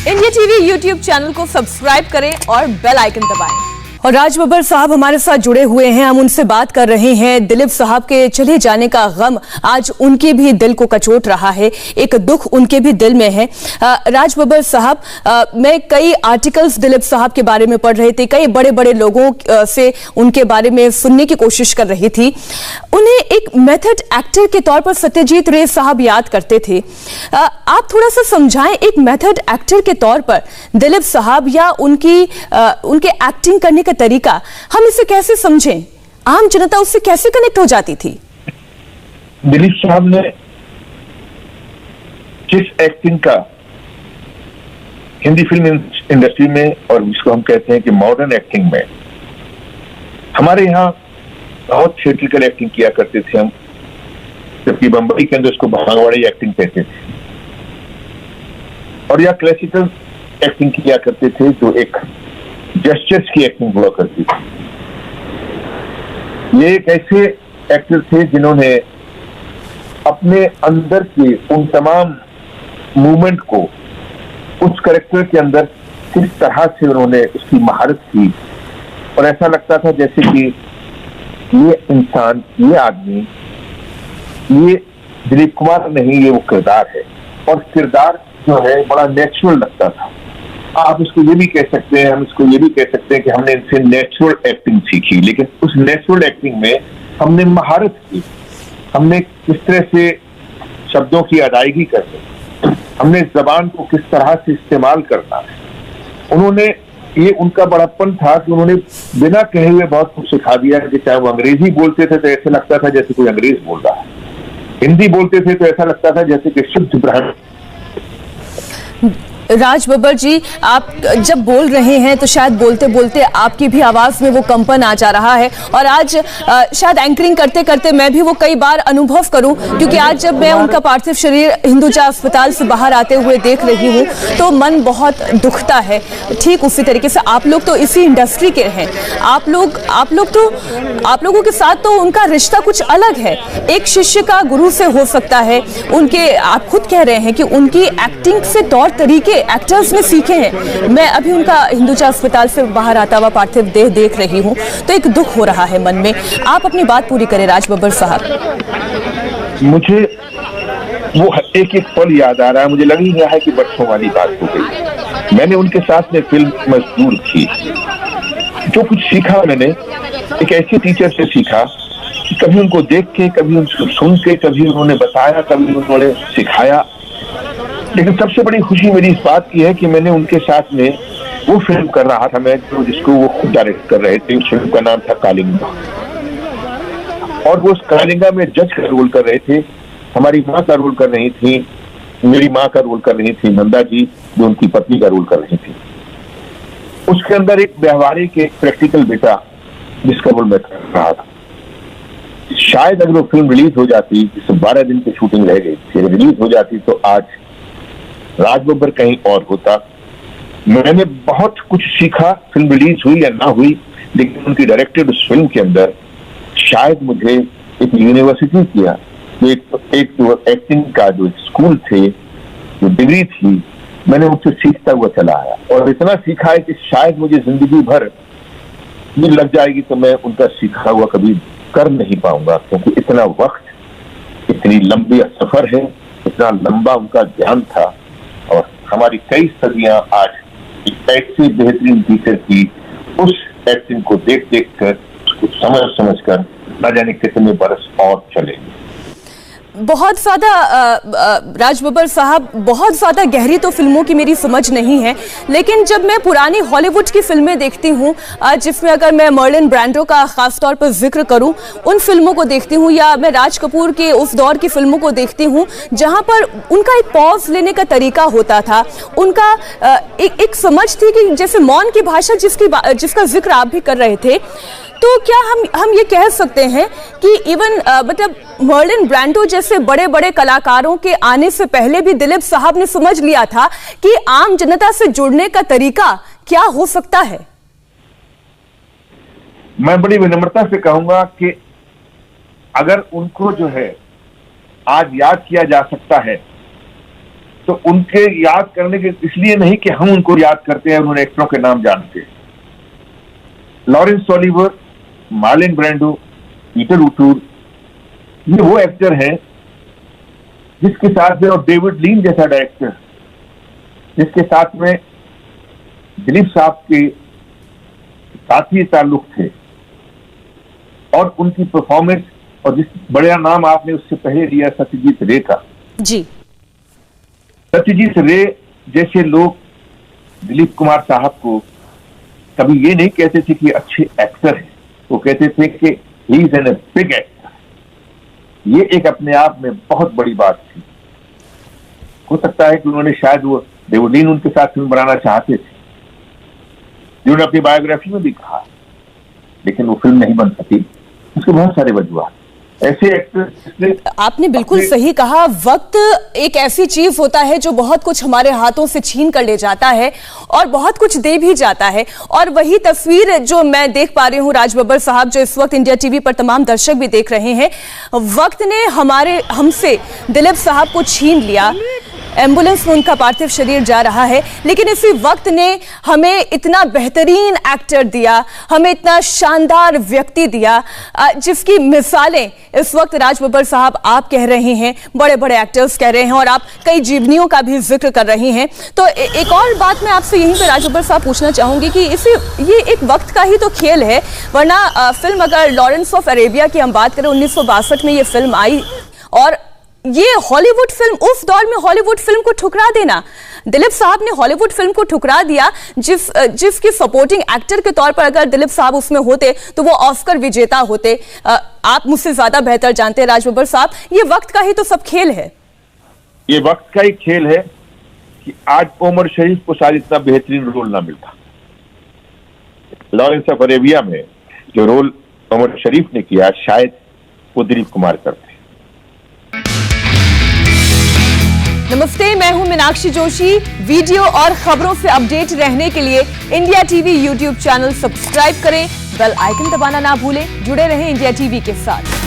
India TV YouTube channel को subscribe करें और बेल आइकन दबाएं। और राज बब्बर साहब हमारे साथ जुड़े हुए हैं, हम उनसे बात कर रहे हैं। दिलीप साहब के चले जाने का गम आज उनके भी दिल को कचोट रहा है, एक दुख उनके भी दिल में है। राज बब्बर साहब, मैं कई आर्टिकल्स दिलीप साहब के बारे में पढ़ रहे थे, कई बड़े बड़े लोगों से उनके बारे में सुनने की कोशिश कर रही थी। उन्हें एक मेथड एक्टर के तौर पर सत्यजीत रे साहब याद करते थे। आप थोड़ा सा समझाएं, एक मेथड एक्टर के तौर पर दिलीप साहब या उनके एक्टिंग करने का तरीका हम इसे कैसे समझें? आम जनता उससे कैसे कनेक्ट हो जाती थी? दिलीप साहब ने जिस एक्टिंग का हिंदी फिल्म इंडस्ट्री में, और जिसको हम कहते हैं कि मॉडर्न एक्टिंग में, हमारे यहाँ बहुत थिएट्रिकल एक्टिंग किया करते थे हम, जबकि बंबई के अंदर उसको भांगवाड़ी एक्टिंग कहते थे, और या क्लासिकल एक्टिंग किया करते थे जो एक जेस्चर्स की एक्टिंग हुआ करती थी। ये एक ऐसे एक्टर थे जिन्होंने अपने अंदर के उन तमाम मूवमेंट को उस कैरेक्टर के अंदर किस तरह से उन्होंने उसकी महारत की, और ऐसा लगता था जैसे कि ये इंसान, ये आदमी, ये दिलीप कुमार नहीं, ये वो किरदार है, और किरदार जो है बड़ा नेचुरल लगता था। आप इसको ये भी कह सकते हैं, हम इसको ये भी कह सकते हैं कि हमने इनसे नेचुरल एक्टिंग सीखी, लेकिन उस नेचुरल एक्टिंग में हमने महारत की, हमने किस तरह से शब्दों की अदायगी करनी, हमने जबान को किस तरह से इस्तेमाल करना है। उन्होंने, ये उनका बड़प्पन था कि उन्होंने बिना कहे हुए बहुत कुछ सिखा दिया कि चाहे वो अंग्रेजी बोलते थे तो ऐसे लगता था जैसे कोई अंग्रेज बोल रहा है, हिंदी बोलते थे तो ऐसा लगता था जैसे कि शुद्ध ब्राह्मण। राज बब्बर जी, आप जब बोल रहे हैं तो शायद बोलते बोलते आपकी भी आवाज में वो कंपन आ जा रहा है, और आज शायद एंकरिंग करते करते मैं भी वो कई बार अनुभव करूं, क्योंकि आज जब मैं उनका पार्थिव शरीर हिंदुजा अस्पताल से बाहर आते हुए देख रही हूं तो मन बहुत दुखता है। ठीक उसी तरीके से आप लोग तो इसी इंडस्ट्री के हैं, आप लोगों के साथ तो उनका रिश्ता कुछ अलग है। एक शिष्य का गुरु से हो सकता है, उनके, आप खुद कह रहे हैं कि उनकी एक्टिंग से तौर तरीके एक्टर्स ने सीखे हैं। मैं अभी उनका हिंदुजा अस्पताल से बाहर आता हुआ पार्थिव देह देख रही हूं तो एक दुख हो रहा है मन में। आप अपनी बात पूरी करें राज बब्बर साहब। मुझे वो एक एक पल याद आ रहा है, मुझे लग ही रहा है कि बरसों वाली बात हो गई। मैंने उनके साथ में फिल्म मजदूर की, जो कुछ सीखा मैंने एक ऐसे टीचर से सीखा कि कभी उनको देख के, कभी उनको सुन के, कभी उन्होंने बताया, कभी उन्होंने सिखाया। लेकिन सबसे बड़ी खुशी मेरी इस बात की है कि मैंने उनके साथ में वो फिल्म कर रहा था, मैं जिसको वो खुद डायरेक्ट कर रहे थे। उस फिल्म का नाम था कालिंगा, और वो उस कालिंगा में जज का रोल कर रहे थे। हमारी माँ का रोल कर रही थी, मेरी माँ का रोल कर रही थी नंदा जी, जो उनकी पत्नी का रोल कर रही थी। उसके अंदर एक व्यवहारिक, एक प्रैक्टिकल बेटा जिसका रोल मैं कर रहा था। शायद अगर वो फिल्म रिलीज हो जाती, जिससे 12 दिन की शूटिंग रह गई थी, रिलीज हो जाती तो आज राज बब्बर कहीं और होता। मैंने बहुत कुछ सीखा, फिल्म रिलीज हुई या ना हुई, लेकिन उनकी डायरेक्टेड उस फिल्म के अंदर शायद मुझे एक यूनिवर्सिटी किया, एक जो एक्टिंग का जो स्कूल थे, जो डिग्री थी, मैंने उनसे सीखता हुआ चला आया, और इतना सीखा है कि शायद मुझे जिंदगी भर ये लग जाएगी तो मैं उनका सीखा हुआ कभी कर नहीं पाऊंगा, क्योंकि इतना वक्त, इतनी लंबी सफर है, इतना लंबा उनका ज्ञान था, और हमारी कई सदियां आज एक ऐसी बेहतरीन टीचर की उस एक्टिंग को देख देख कर, उसको समझ कर न जाने कितने बरस और चलेंगे। बहुत ज्यादा राज बब्बर साहब, बहुत ज्यादा गहरी तो फिल्मों की मेरी समझ नहीं है, लेकिन जब मैं पुरानी हॉलीवुड की फिल्में देखती हूँ, जिसमें अगर मैं मर्लिन ब्रांडो का खास तौर पर जिक्र करूँ, उन फिल्मों को देखती हूँ, या मैं राज कपूर के उस दौर की फिल्मों को देखती हूँ जहाँ पर उनका एक पॉज लेने का तरीका होता था, उनका एक समझ थी कि जैसे मौन की भाषा जिसका जिक्र आप भी कर रहे थे, तो क्या हम ये कह सकते हैं कि इवन मतलब मर्लिन ब्रांडो जैसे बड़े बड़े कलाकारों के आने से पहले भी दिलीप साहब ने समझ लिया था कि आम जनता से जुड़ने का तरीका क्या हो सकता है? मैं बड़ी विनम्रता से कहूंगा कि अगर उनको जो है आज याद किया जा सकता है तो उनके याद करने के इसलिए नहीं कि हम उनको याद करते हैं, उन्होंने एक्टरों के नाम जानते हैं। Laurence Olivier, Marlon Brando, Peter O'Toole, ये वो एक्टर हैं जिसके साथ में, और डेविड लीन जैसा डायरेक्टर जिसके साथ में दिलीप साहब के साथी ताल्लुक थे, और उनकी परफॉर्मेंस, और जिस बड़ा नाम आपने उससे पहले दिया सत्यजीत रे का जी, सत्यजीत रे जैसे लोग दिलीप कुमार साहब को कभी ये नहीं कहते थे कि अच्छे एक्टर हैं, वो कहते थे कि he is an big actor. ये एक अपने आप में बहुत बड़ी बात थी। हो सकता है कि उन्होंने शायद वो डेविड लीन उनके साथ फिल्म बनाना चाहते थे, जिन्होंने अपनी बायोग्राफी में भी कहा, लेकिन वो फिल्म नहीं बन सकी। उसके बहुत सारे वजूहत। ऐसे एक्टर, आपने बिल्कुल सही कहा, वक्त एक ऐसी चीज होता है जो बहुत कुछ हमारे हाथों से छीन कर ले जाता है और बहुत कुछ दे भी जाता है। और वही तस्वीर जो मैं देख पा रही हूँ राज बब्बर साहब, जो इस वक्त इंडिया टीवी पर तमाम दर्शक भी देख रहे हैं, वक्त ने हमसे दिलीप साहब को छीन लिया। एम्बुलेंस में उनका पार्थिव शरीर जा रहा है, लेकिन इसी वक्त ने हमें इतना बेहतरीन एक्टर दिया, हमें इतना शानदार व्यक्ति दिया, जिसकी मिसालें इस वक्त राज बब्बर साहब आप कह रहे हैं, बड़े बड़े एक्टर्स कह रहे हैं, और आप कई जीवनियों का भी जिक्र कर रही हैं। तो एक और बात मैं आपसे यहीं पे राज बब्बर साहब पूछना चाहूंगी कि ये एक वक्त का ही तो खेल है, वरना फिल्म अगर लॉरेंस ऑफ अरेबिया की हम बात करें, 1962 में ये फिल्म आई, और ये हॉलीवुड फिल्म, उस दौर में हॉलीवुड फिल्म को ठुकरा देना, दिलीप साहब ने हॉलीवुड फिल्म को ठुकरा दिया, जिसकी सपोर्टिंग एक्टर के तौर पर अगर दिलीप साहब उसमें होते तो वो ऑस्कर विजेता होते। आप मुझसे ज्यादा बेहतर जानते हैं राज बब्बर साहब, ये वक्त का ही तो सब खेल है। ये वक्त का ही खेल है कि आज ओमर शरीफ को शायद इतना बेहतरीन रोल ना मिलता। लॉरेंस ऑफ अरेबिया में जो रोल ओमर शरीफ ने किया, शायद वो दिलीप कुमार करते। नमस्ते, मैं हूं मीनाक्षी जोशी। वीडियो और खबरों से अपडेट रहने के लिए India TV YouTube channel subscribe करें, बेल आइकन दबाना ना भूलें। जुड़े रहें इंडिया टीवी के साथ।